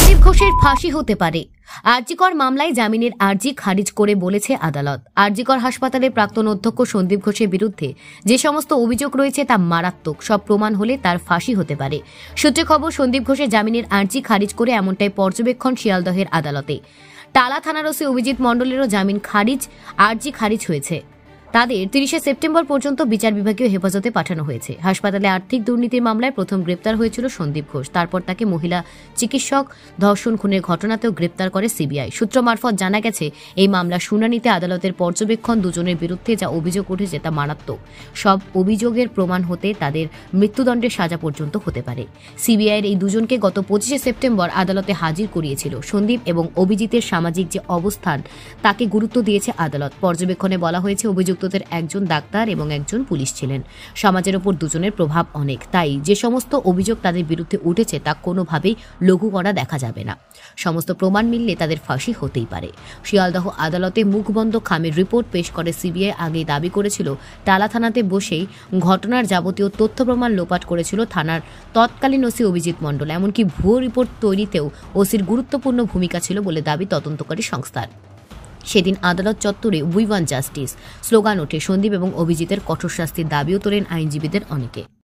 সন্দীপ ঘোষের ফাঁসি হতে পারে। আরজিকর মামলায় জামিনের আর্জি খারিজ করে বলেছে আদালত, আরজিকর হাসপাতালের প্রাক্তন অধ্যক্ষ সন্দীপ ঘোষের বিরুদ্ধে যে সমস্ত অভিযোগ রয়েছে তা মারাত্মক, সব প্রমাণ হলে তার ফাঁসি হতে পারে। সূত্রে খবর, সন্দীপ ঘোষের জামিনের আর্জি খারিজ করে এমনটাই পর্যবেক্ষণ শিয়ালদহের আদালতে। টালা থানার ওসি অভিজিৎ মণ্ডলেরও জামিন আর্জি খারিজ হয়েছে। তাদের 30 সেপ্টেম্বর পর্যন্ত বিচার বিভাগীয় হেফাজতে পাঠানো হয়েছে। হাসপাতালে আর্থিক দুর্নীতির মামলায় প্রথম গ্রেপ্তার হয়েছিল সন্দীপ ঘোষ, তারপর তাকে মহিলা চিকিৎসক ধর্ষণ খুনের ঘটনাতেও গ্রেপ্তার করে সিবিআই। সূত্র মারফত জানা গেছে, এই মামলা শুনানিতে আদালতের পর্যবেক্ষণ দুজনের বিরুদ্ধে যা অভিযোগ উঠেছে তা মারাত্মক। সব অভিযোগের প্রমাণ হতে তাদের মৃত্যুদণ্ডের সাজা পর্যন্ত হতে পারে। সিবিআইয়ের এই দুজনকে গত 25 সেপ্টেম্বর আদালতে হাজির করিয়েছিল। সন্দীপ এবং অভিজিতের সামাজিক যে অবস্থান তাকে গুরুত্ব দিয়েছে আদালত। পর্যবেক্ষণে বলা হয়েছে, অভিযুক্ত একজন ডাক্তার এবং একজন পুলিশ ছিলেন। সমাজের ওপর দুজনের প্রভাব অনেক, তাই যে সমস্ত অভিযোগ তাদের বিরুদ্ধে উঠেছে তা কোনোভাবেই লঘু করা দেখা যাবে না। সমস্ত প্রমাণ মিললে তাদের ফাঁসি হতেই পারে। শিয়ালদহ আদালতে মুখবন্ধ খামের রিপোর্ট পেশ করে সিবিআই আগেই দাবি করেছিল, টালা থানাতে বসেই ঘটনার যাবতীয় তথ্য প্রমাণ লোপাট করেছিল থানার তৎকালীন ওসি অভিজিৎ মণ্ডল। এমনকি ভুয়ো রিপোর্ট তৈরিতেও ওসির গুরুত্বপূর্ণ ভূমিকা ছিল বলে দাবি তদন্তকারী সংস্থার। সেদিন আদালত চত্বরে উই ওয়ান্ট জাস্টিস স্লোগান ওঠে। সন্দীপ এবং অভিজিতের কঠোর শাস্তির দাবিও তোলেন আইনজীবীদের অনেকে।